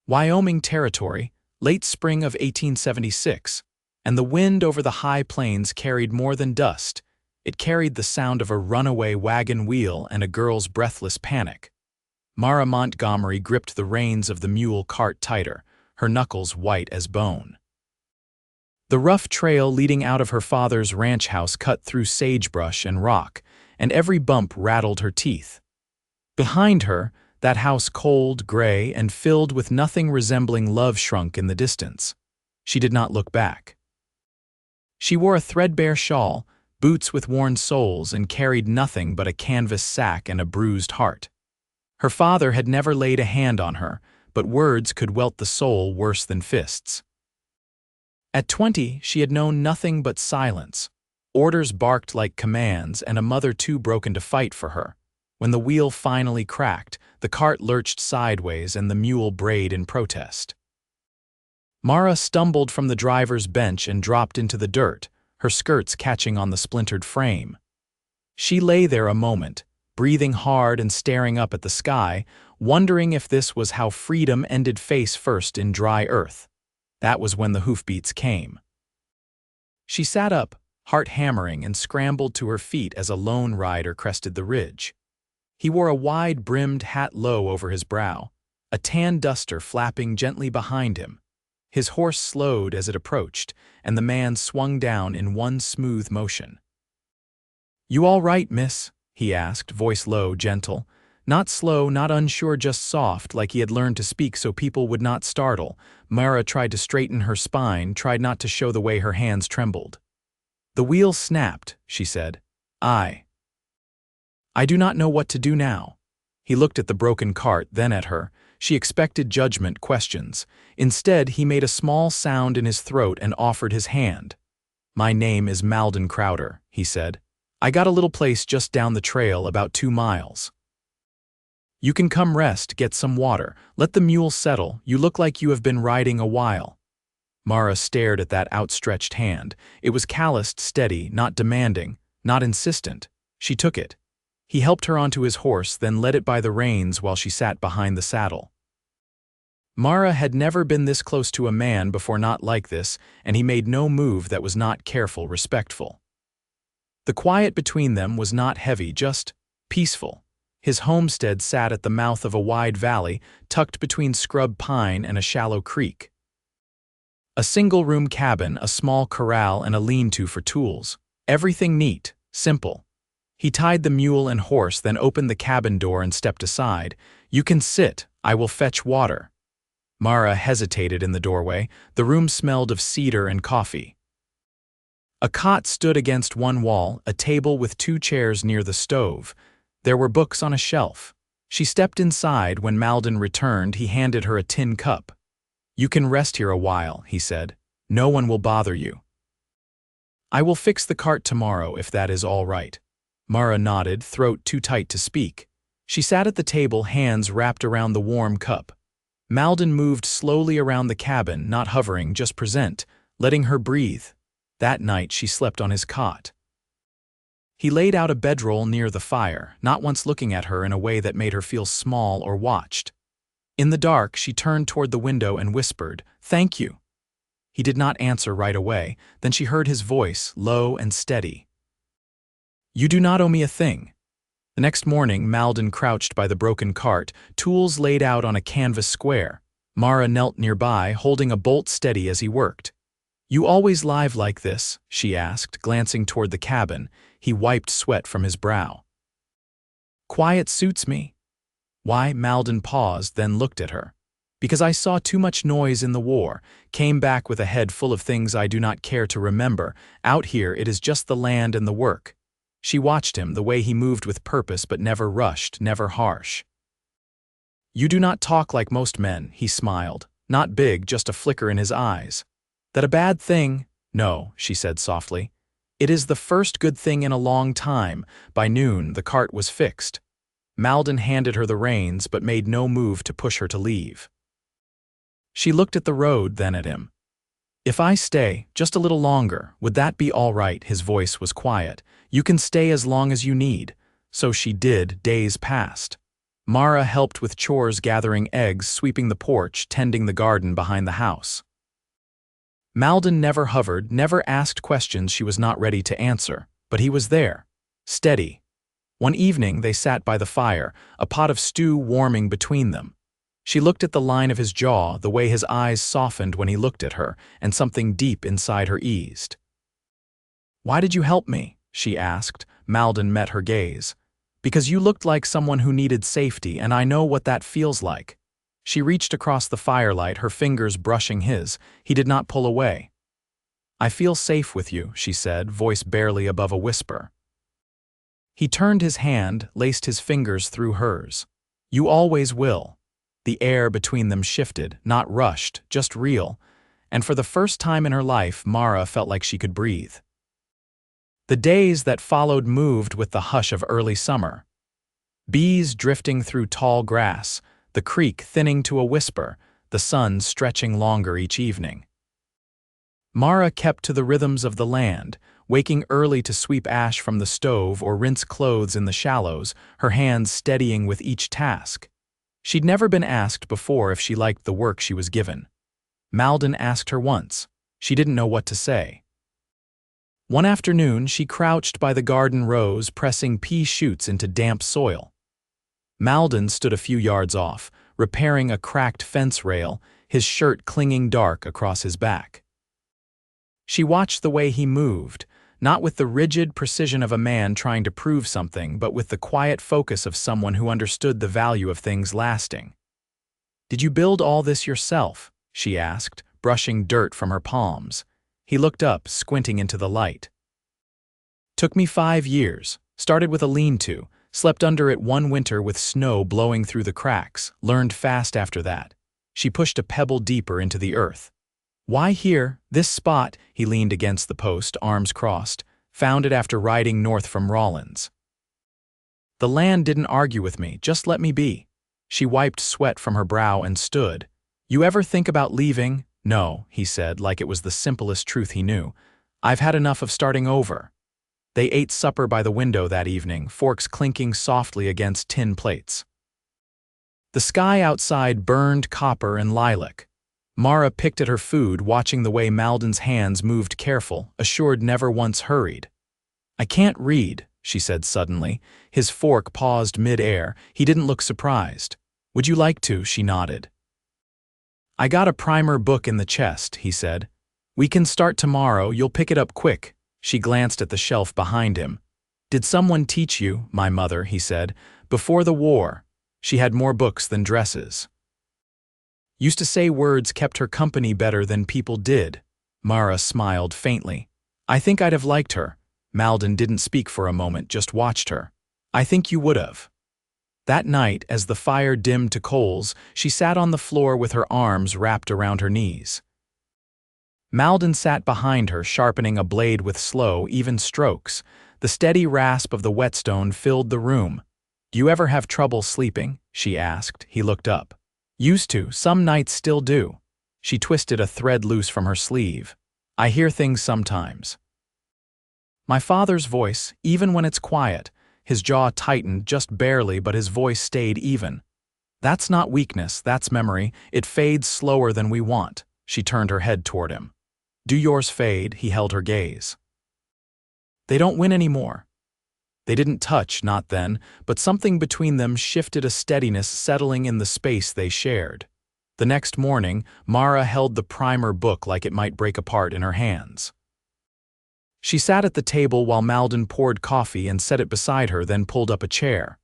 Wyoming Territory, late spring of 1876, and the wind over the high plains carried more than dust. It carried the sound of a runaway wagon wheel and a girl's breathless panic. Mara Montgomery gripped the reins of the mule cart tighter, her knuckles white as bone. The rough trail leading out of her father's ranch house cut through sagebrush and rock, and every bump rattled her teeth. Behind her, that house cold, gray, and filled with nothing resembling love shrunk in the distance. She did not look back. She wore a threadbare shawl, boots with worn soles, and carried nothing but a canvas sack and a bruised heart. Her father had never laid a hand on her, but words could welt the soul worse than fists. At 20, she had known nothing but silence. Orders barked like commands, and a mother too broken to fight for her. When the wheel finally cracked, the cart lurched sideways and the mule brayed in protest. Mara stumbled from the driver's bench and dropped into the dirt, her skirts catching on the splintered frame. She lay there a moment, breathing hard and staring up at the sky, wondering if this was how freedom ended face first in dry earth. That was when the hoofbeats came. She sat up, heart hammering, and scrambled to her feet as a lone rider crested the ridge. He wore a wide-brimmed hat low over his brow, a tan duster flapping gently behind him. His horse slowed as it approached, and the man swung down in one smooth motion. "You all right, miss?" he asked, voice low, gentle. Not slow, not unsure, just soft, like he had learned to speak so people would not startle. Mara tried to straighten her spine, tried not to show the way her hands trembled. "The wheel snapped," she said. I do not know what to do now." He looked at the broken cart, then at her. She expected judgment, questions. Instead, he made a small sound in his throat and offered his hand. "My name is Malden Crowder," he said. "I got a little place just down the trail, about 2 miles. You can come rest, get some water, let the mule settle. You look like you have been riding a while." Mara stared at that outstretched hand. It was calloused, steady, not demanding, not insistent. She took it. He helped her onto his horse, then led it by the reins while she sat behind the saddle. Mara had never been this close to a man before, not like this, and he made no move that was not careful, respectful. The quiet between them was not heavy, just peaceful. His homestead sat at the mouth of a wide valley, tucked between scrub pine and a shallow creek. A single-room cabin, a small corral, and a lean-to for tools. Everything neat, simple. He tied the mule and horse, then opened the cabin door and stepped aside. "You can sit. I will fetch water." Mara hesitated in the doorway. The room smelled of cedar and coffee. A cot stood against one wall, a table with 2 chairs near the stove. There were books on a shelf. She stepped inside. When Malden returned, he handed her a tin cup. "You can rest here a while," he said. "No one will bother you. I will fix the cart tomorrow if that is all right." Mara nodded, throat too tight to speak. She sat at the table, hands wrapped around the warm cup. Malden moved slowly around the cabin, not hovering, just present, letting her breathe. That night she slept on his cot. He laid out a bedroll near the fire, not once looking at her in a way that made her feel small or watched. In the dark, she turned toward the window and whispered, "Thank you." He did not answer right away. Then she heard his voice, low and steady. "You do not owe me a thing." The next morning, Malden crouched by the broken cart, tools laid out on a canvas square. Mara knelt nearby, holding a bolt steady as he worked. "You always live like this?" she asked, glancing toward the cabin. He wiped sweat from his brow. "Quiet suits me." "Why?" Malden paused, then looked at her. "Because I saw too much noise in the war, came back with a head full of things I do not care to remember. Out here it is just the land and the work." She watched him, the way he moved with purpose but never rushed, never harsh. "You do not talk like most men," he smiled. Not big, just a flicker in his eyes. "That a bad thing?" "No," she said softly. "It is the first good thing in a long time." By noon, the cart was fixed. Malden handed her the reins but made no move to push her to leave. She looked at the road, then at him. "If I stay, just a little longer, would that be all right?" His voice was quiet. "You can stay as long as you need." So she did. Days passed. Mara helped with chores, gathering eggs, sweeping the porch, tending the garden behind the house. Malden never hovered, never asked questions she was not ready to answer, but he was there, steady. One evening they sat by the fire, a pot of stew warming between them. She looked at the line of his jaw, the way his eyes softened when he looked at her, and something deep inside her eased. "Why did you help me?" she asked. Malden met her gaze. "Because you looked like someone who needed safety, and I know what that feels like." She reached across the firelight, her fingers brushing his. He did not pull away. "I feel safe with you," she said, voice barely above a whisper. He turned his hand, laced his fingers through hers. "You always will." The air between them shifted, not rushed, just real, and for the first time in her life, Mara felt like she could breathe. The days that followed moved with the hush of early summer. Bees drifting through tall grass, the creek thinning to a whisper, the sun stretching longer each evening. Mara kept to the rhythms of the land, waking early to sweep ash from the stove or rinse clothes in the shallows, her hands steadying with each task. She'd never been asked before if she liked the work she was given. Malden asked her once. She didn't know what to say. One afternoon, she crouched by the garden rows, pressing pea shoots into damp soil. Malden stood a few yards off, repairing a cracked fence rail, his shirt clinging dark across his back. She watched the way he moved, not with the rigid precision of a man trying to prove something, but with the quiet focus of someone who understood the value of things lasting. "Did you build all this yourself?" she asked, brushing dirt from her palms. He looked up, squinting into the light. "Took me 5 years. Started with a lean-to, slept under it one winter with snow blowing through the cracks, learned fast after that." She pushed a pebble deeper into the earth. "Why here, this spot?" He leaned against the post, arms crossed. "Found it after riding north from Rawlins. The land didn't argue with me, just let me be." She wiped sweat from her brow and stood. "You ever think about leaving?" "No," he said, like it was the simplest truth he knew. "I've had enough of starting over." They ate supper by the window that evening, forks clinking softly against tin plates. The sky outside burned copper and lilac. Mara picked at her food, watching the way Malden's hands moved, careful, assured, never once hurried. "I can't read," she said suddenly. His fork paused mid-air. He didn't look surprised. "Would you like to?" She nodded. "I got a primer book in the chest," he said. "We can start tomorrow, you'll pick it up quick." She glanced at the shelf behind him. "Did someone teach you?" "My mother," he said. "Before the war. She had more books than dresses. Used to say words kept her company better than people did." Mara smiled faintly. "I think I'd have liked her." Malden didn't speak for a moment, just watched her. "I think you would have." That night, as the fire dimmed to coals, she sat on the floor with her arms wrapped around her knees. Malden sat behind her, sharpening a blade with slow, even strokes. The steady rasp of the whetstone filled the room. "Do you ever have trouble sleeping?" she asked. He looked up. "Used to, some nights still do." She twisted a thread loose from her sleeve. "I hear things sometimes." "My father's voice, even when it's quiet." His jaw tightened just barely, but his voice stayed even. "That's not weakness, that's memory. It fades slower than we want." She turned her head toward him. "Do yours fade?" He held her gaze. "They don't win anymore." They didn't touch, not then, but something between them shifted, a steadiness settling in the space they shared. The next morning, Mara held the primer book like it might break apart in her hands. She sat at the table while Malden poured coffee and set it beside her, then pulled up a chair.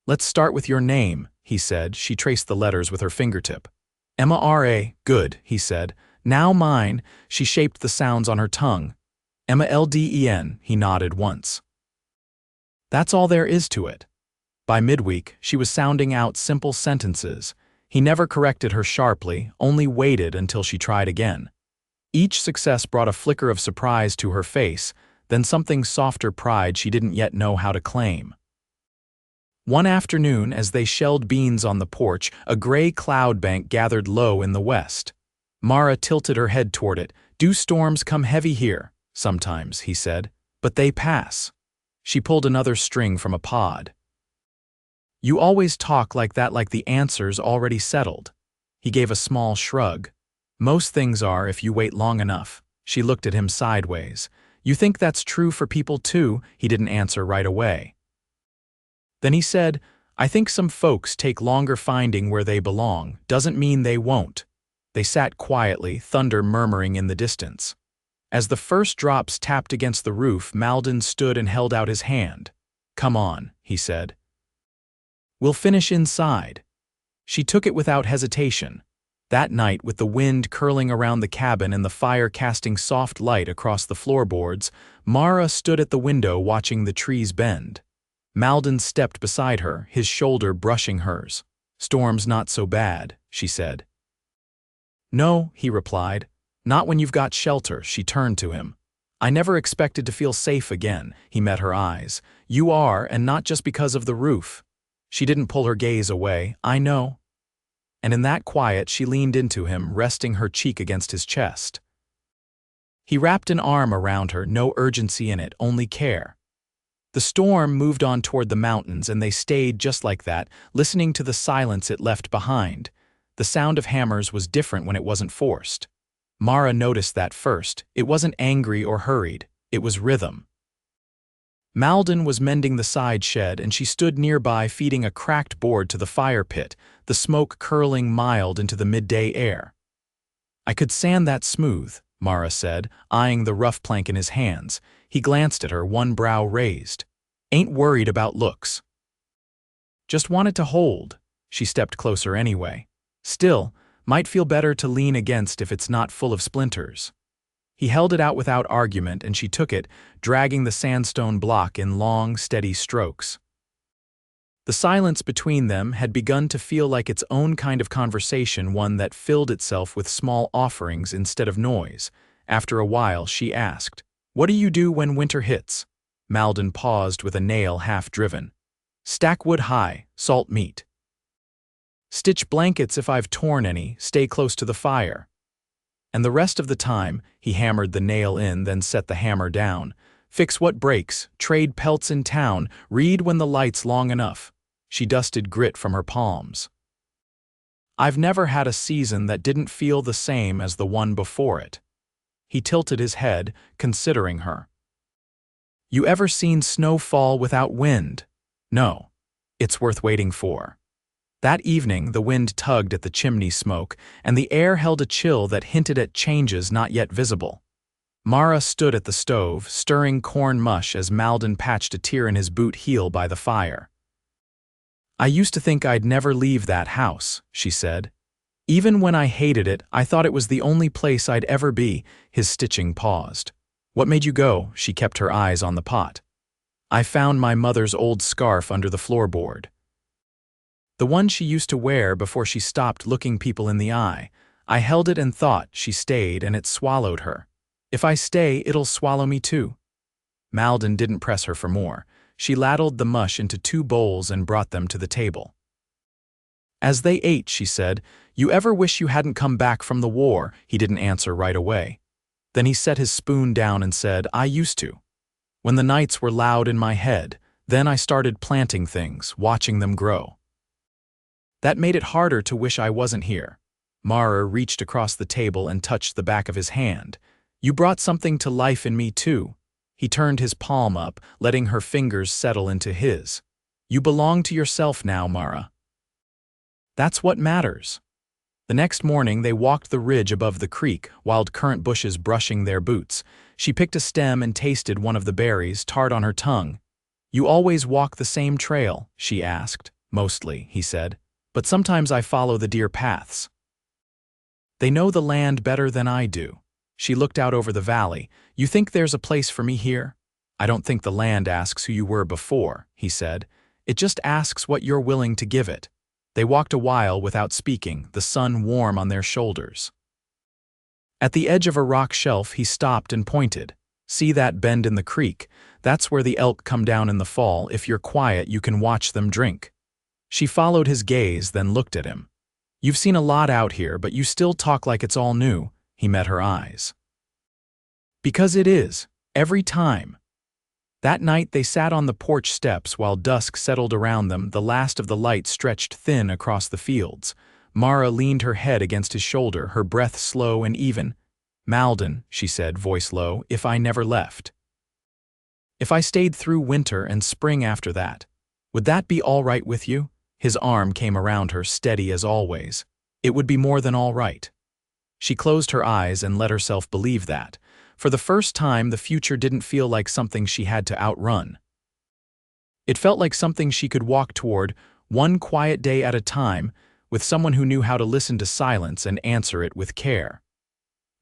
"Let's start with your name," he said. She traced the letters with her fingertip. "Emma R.A. Good," he said. "Now mine." She shaped the sounds on her tongue. "Emma Lden." He nodded once. "That's all there is to it." By midweek, she was sounding out simple sentences. He never corrected her sharply, only waited until she tried again. Each success brought a flicker of surprise to her face, then something softer, pride she didn't yet know how to claim. One afternoon, as they shelled beans on the porch, a gray cloud bank gathered low in the west. Mara tilted her head toward it. "Do storms come heavy here?" "Sometimes," he said. "But they pass." She pulled another string from a pod. You always talk like that, like the answer's already settled. He gave a small shrug. Most things are if you wait long enough. She looked at him sideways. You think that's true for people too? He didn't answer right away. Then he said, I think some folks take longer finding where they belong. Doesn't mean they won't. They sat quietly, thunder murmuring in the distance. As the first drops tapped against the roof, Malden stood and held out his hand. Come on, he said. We'll finish inside. She took it without hesitation. That night, with the wind curling around the cabin and the fire casting soft light across the floorboards, Mara stood at the window watching the trees bend. Malden stepped beside her, his shoulder brushing hers. Storm's not so bad, she said. No, he replied. Not when you've got shelter. She turned to him. I never expected to feel safe again. He met her eyes. You are, and not just because of the roof. She didn't pull her gaze away. I know. And in that quiet, she leaned into him, resting her cheek against his chest. He wrapped an arm around her, no urgency in it, only care. The storm moved on toward the mountains, and they stayed just like that, listening to the silence it left behind. The sound of hammers was different when it wasn't forced. Mara noticed that first. It wasn't angry or hurried. It was rhythm. Malden was mending the side shed, and she stood nearby feeding a cracked board to the fire pit, the smoke curling mild into the midday air. I could sand that smooth, Mara said, eyeing the rough plank in his hands. He glanced at her, one brow raised. Ain't worried about looks. Just wanted to hold. She stepped closer anyway. Still, might feel better to lean against if it's not full of splinters. He held it out without argument, and she took it, dragging the sandstone block in long, steady strokes. The silence between them had begun to feel like its own kind of conversation, one that filled itself with small offerings instead of noise. After a while, she asked, What do you do when winter hits? Malden paused with a nail half driven. Stack wood high, salt meat. Stitch blankets if I've torn any, stay close to the fire. And the rest of the time, he hammered the nail in, then set the hammer down. Fix what breaks, trade pelts in town, read when the light's long enough. She dusted grit from her palms. I've never had a season that didn't feel the same as the one before it. He tilted his head, considering her. You ever seen snow fall without wind? No. It's worth waiting for. That evening, the wind tugged at the chimney smoke, and the air held a chill that hinted at changes not yet visible. Mara stood at the stove, stirring corn mush as Malden patched a tear in his boot heel by the fire. I used to think I'd never leave that house, she said. Even when I hated it, I thought it was the only place I'd ever be. His stitching paused. What made you go? She kept her eyes on the pot. I found my mother's old scarf under the floorboard. The one she used to wear before she stopped looking people in the eye. I held it and thought. She stayed, and it swallowed her. If I stay, it'll swallow me too. Malden didn't press her for more. She ladled the mush into 2 bowls and brought them to the table. As they ate, she said, You ever wish you hadn't come back from the war? He didn't answer right away. Then he set his spoon down and said, I used to. When the nights were loud in my head, then I started planting things, watching them grow. That made it harder to wish I wasn't here. Mara reached across the table and touched the back of his hand. You brought something to life in me too. He turned his palm up, letting her fingers settle into his. You belong to yourself now, Mara. That's what matters. The next morning they walked the ridge above the creek, wild currant bushes brushing their boots. She picked a stem and tasted one of the berries, tart on her tongue. You always walk the same trail? She asked. Mostly, he said. But sometimes I follow the deer paths. They know the land better than I do. She looked out over the valley. You think there's a place for me here? I don't think the land asks who you were before, he said. It just asks what you're willing to give it. They walked a while without speaking, the sun warm on their shoulders. At the edge of a rock shelf, he stopped and pointed. See that bend in the creek? That's where the elk come down in the fall. If you're quiet, you can watch them drink. She followed his gaze, then looked at him. You've seen a lot out here, but you still talk like it's all new. He met her eyes. Because it is, every time. That night they sat on the porch steps while dusk settled around them, the last of the light stretched thin across the fields. Mara leaned her head against his shoulder, her breath slow and even. "Malden," she said, voice low, "if I never left. If I stayed through winter and spring after that, would that be all right with you?" His arm came around her, steady as always. "It would be more than all right." She closed her eyes and let herself believe that. For the first time, the future didn't feel like something she had to outrun. It felt like something she could walk toward, one quiet day at a time, with someone who knew how to listen to silence and answer it with care.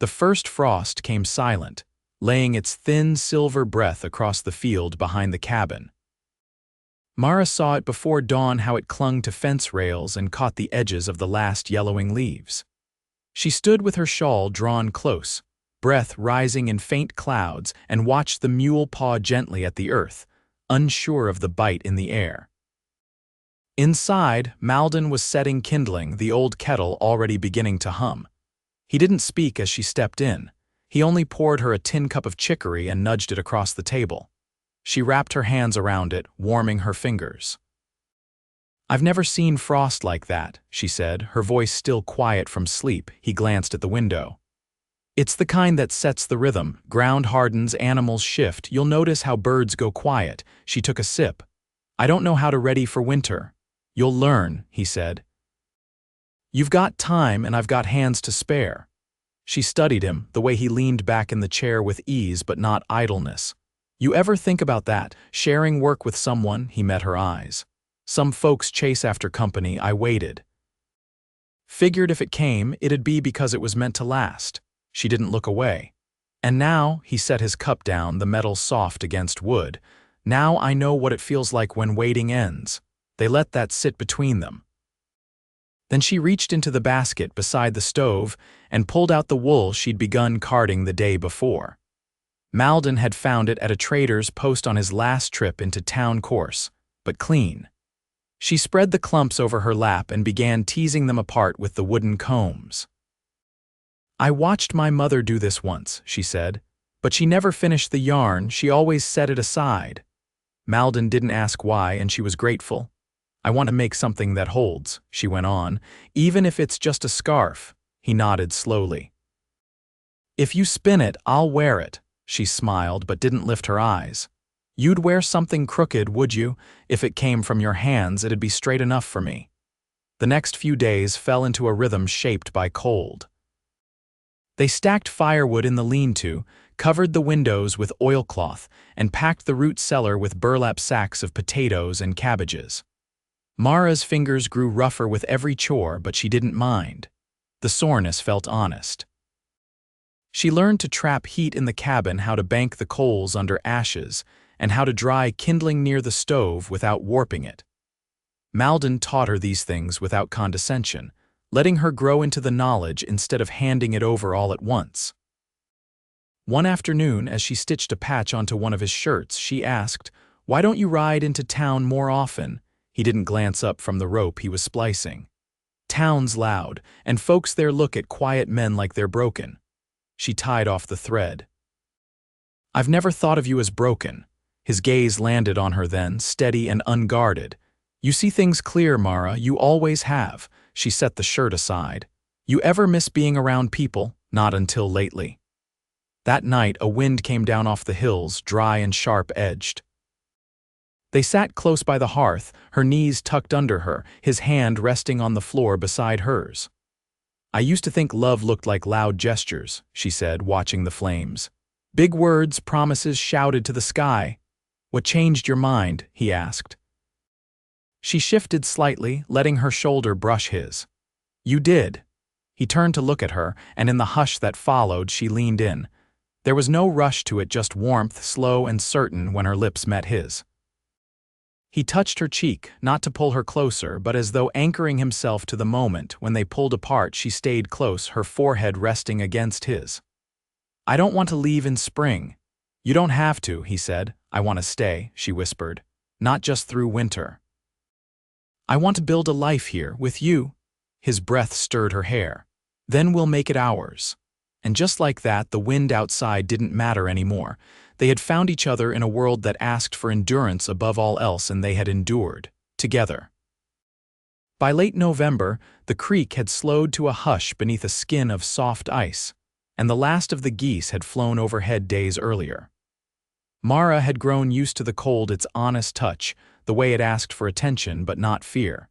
The first frost came silent, laying its thin silver breath across the field behind the cabin. Mara saw it before dawn, how it clung to fence rails and caught the edges of the last yellowing leaves. She stood with her shawl drawn close, breath rising in faint clouds, and watched the mule paw gently at the earth, unsure of the bite in the air. Inside, Malden was setting kindling, the old kettle already beginning to hum. He didn't speak as she stepped in. He only poured her a tin cup of chicory and nudged it across the table. She wrapped her hands around it, warming her fingers. "I've never seen frost like that," she said, her voice still quiet from sleep. He glanced at the window. "It's the kind that sets the rhythm. Ground hardens, animals shift. You'll notice how birds go quiet." She took a sip. "I don't know how to ready for winter." "You'll learn," he said. "You've got time and I've got hands to spare." She studied him, the way he leaned back in the chair with ease but not idleness. "You ever think about that, sharing work with someone?" He met her eyes. "Some folks chase after company. I waited. Figured if it came, it'd be because it was meant to last." She didn't look away. "And now," he set his cup down, the metal soft against wood, "now I know what it feels like when waiting ends." They let that sit between them. Then she reached into the basket beside the stove and pulled out the wool she'd begun carding the day before. Malden had found it at a trader's post on his last trip into town, coarse, but clean. She spread the clumps over her lap and began teasing them apart with the wooden combs. "I watched my mother do this once," she said, "but she never finished the yarn. She always set it aside." Malden didn't ask why, and she was grateful. "I want to make something that holds," she went on, "even if it's just a scarf." He nodded slowly. "If you spin it, I'll wear it." She smiled but didn't lift her eyes. "You'd wear something crooked, would you? If it came from your hands, it'd be straight enough for me." The next few days fell into a rhythm shaped by cold. They stacked firewood in the lean-to, covered the windows with oilcloth, and packed the root cellar with burlap sacks of potatoes and cabbages. Mara's fingers grew rougher with every chore, but she didn't mind. The soreness felt honest. She learned to trap heat in the cabin, how to bank the coals under ashes, and how to dry kindling near the stove without warping it. Malden taught her these things without condescension, letting her grow into the knowledge instead of handing it over all at once. One afternoon, as she stitched a patch onto one of his shirts, she asked, "Why don't you ride into town more often?" He didn't glance up from the rope he was splicing. "Town's loud, and folks there look at quiet men like they're broken." She tied off the thread. "I've never thought of you as broken." His gaze landed on her then, steady and unguarded. "You see things clear, Mara, you always have." She set the shirt aside. "You ever miss being around people?" "Not until lately." That night, a wind came down off the hills, dry and sharp-edged. They sat close by the hearth, her knees tucked under her, his hand resting on the floor beside hers. "I used to think love looked like loud gestures," she said, watching the flames. "Big words, promises shouted to the sky." "What changed your mind?" he asked. She shifted slightly, letting her shoulder brush his. "You did." He turned to look at her, and in the hush that followed, she leaned in. There was no rush to it, just warmth, slow and certain when her lips met his. He touched her cheek, not to pull her closer, but as though anchoring himself to the moment. When they pulled apart, she stayed close, her forehead resting against his. "I don't want to leave in spring." "You don't have to," he said. "I want to stay," she whispered. "Not just through winter. I want to build a life here, with you." His breath stirred her hair. "Then we'll make it ours." And just like that, the wind outside didn't matter anymore. They had found each other in a world that asked for endurance above all else, and they had endured, together. By late November, the creek had slowed to a hush beneath a skin of soft ice, and the last of the geese had flown overhead days earlier. Mara had grown used to the cold, its honest touch, the way it asked for attention but not fear.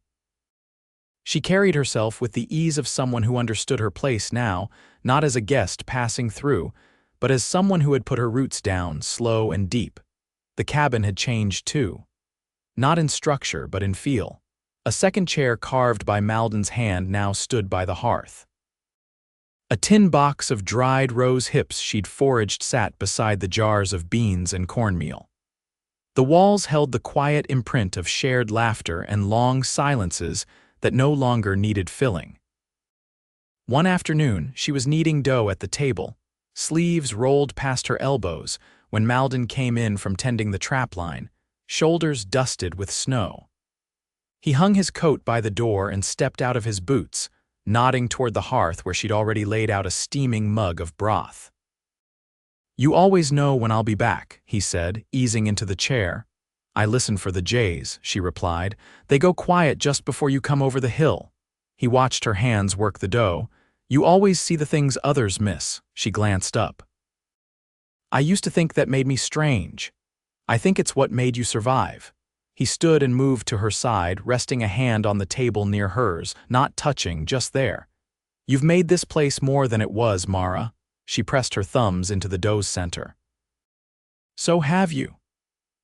She carried herself with the ease of someone who understood her place now, not as a guest passing through, but as someone who had put her roots down, slow and deep. The cabin had changed too. Not in structure, but in feel. A second chair carved by Malden's hand now stood by the hearth. A tin box of dried rose hips she'd foraged sat beside the jars of beans and cornmeal. The walls held the quiet imprint of shared laughter and long silences that no longer needed filling. One afternoon, she was kneading dough at the table, sleeves rolled past her elbows, when Malden came in from tending the trapline, shoulders dusted with snow. He hung his coat by the door and stepped out of his boots, nodding toward the hearth where she'd already laid out a steaming mug of broth. "You always know when I'll be back," he said, easing into the chair. "I listen for the jays," she replied. "They go quiet just before you come over the hill." He watched her hands work the dough. "You always see the things others miss." She glanced up. "I used to think that made me strange. I think it's what made you survive." He stood and moved to her side, resting a hand on the table near hers, not touching, just there. "You've made this place more than it was, Mara." She pressed her thumbs into the dough's center. "So have you."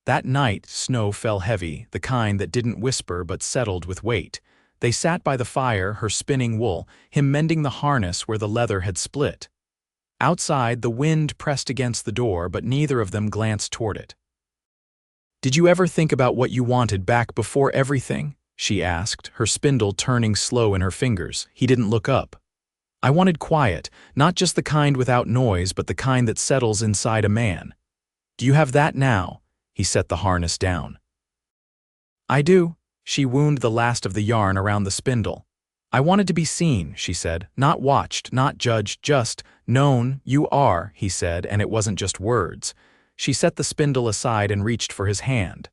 That night, snow fell heavy, the kind that didn't whisper but settled with weight. They sat by the fire, her spinning wool, him mending the harness where the leather had split. Outside, the wind pressed against the door, but neither of them glanced toward it. "Did you ever think about what you wanted back before everything?" she asked, her spindle turning slow in her fingers. He didn't look up. "I wanted quiet, not just the kind without noise, but the kind that settles inside a man. Do you have that now?" He set the harness down. "I do." She wound the last of the yarn around the spindle. "I wanted to be seen," she said, "not watched, not judged, just known. You are," he said, and it wasn't just words. She set the spindle aside and reached for his hand.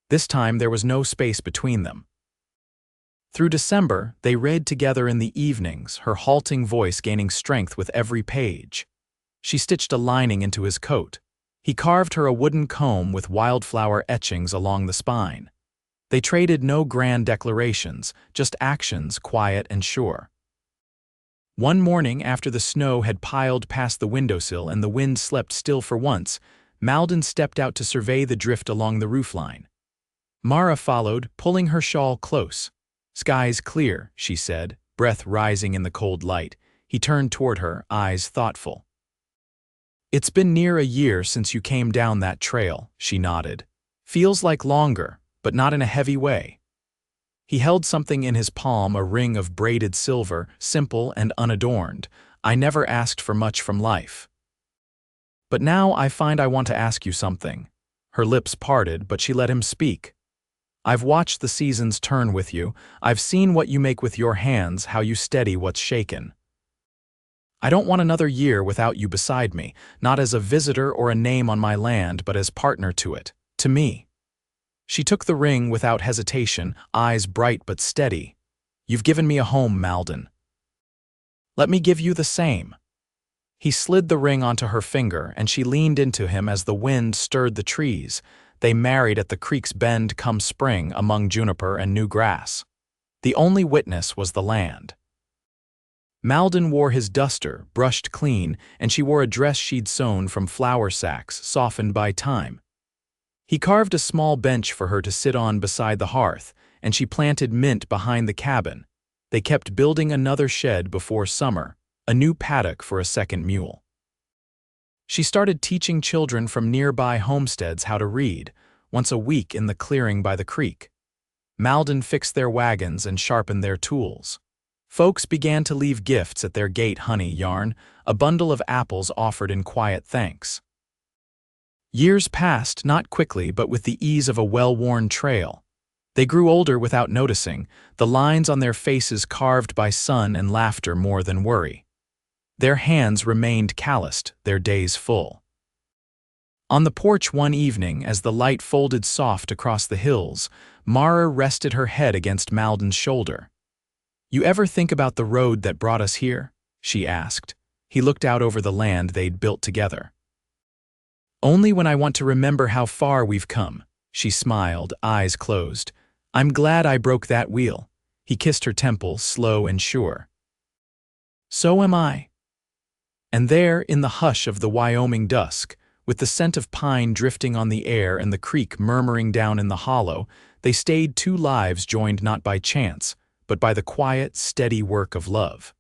This time there was no space between them. Through December, they read together in the evenings, her halting voice gaining strength with every page. She stitched a lining into his coat. He carved her a wooden comb with wildflower etchings along the spine. They traded no grand declarations, just actions quiet and sure. One morning, after the snow had piled past the windowsill and the wind slept still for once, Malden stepped out to survey the drift along the roofline. Mara followed, pulling her shawl close. "Sky's clear," she said, breath rising in the cold light. He turned toward her, eyes thoughtful. "It's been near a year since you came down that trail," she nodded. "Feels like longer, but not in a heavy way." He held something in his palm, a ring of braided silver, simple and unadorned. "I never asked for much from life. But now I find I want to ask you something." Her lips parted, but she let him speak. "I've watched the seasons turn with you. I've seen what you make with your hands, how you steady what's shaken. I don't want another year without you beside me, not as a visitor or a name on my land, but as partner to it, to me." She took the ring without hesitation, eyes bright but steady. "You've given me a home, Malden. Let me give you the same." He slid the ring onto her finger, and she leaned into him as the wind stirred the trees. They married at the creek's bend come spring among juniper and new grass. The only witness was the land. Malden wore his duster, brushed clean, and she wore a dress she'd sewn from flour sacks, softened by time. He carved a small bench for her to sit on beside the hearth, and she planted mint behind the cabin. They kept building another shed before summer, a new paddock for a second mule. She started teaching children from nearby homesteads how to read, once a week in the clearing by the creek. Malden fixed their wagons and sharpened their tools. Folks began to leave gifts at their gate: honey, yarn, a bundle of apples offered in quiet thanks. Years passed, not quickly but with the ease of a well-worn trail. They grew older without noticing, the lines on their faces carved by sun and laughter more than worry. Their hands remained calloused, their days full. On the porch one evening, as the light folded soft across the hills, Mara rested her head against Malden's shoulder. "You ever think about the road that brought us here?" she asked. He looked out over the land they'd built together. "Only when I want to remember how far we've come," she smiled, eyes closed. "I'm glad I broke that wheel." He kissed her temple, slow and sure. "So am I." And there, in the hush of the Wyoming dusk, with the scent of pine drifting on the air and the creek murmuring down in the hollow, they stayed two lives joined not by chance, but by the quiet, steady work of love.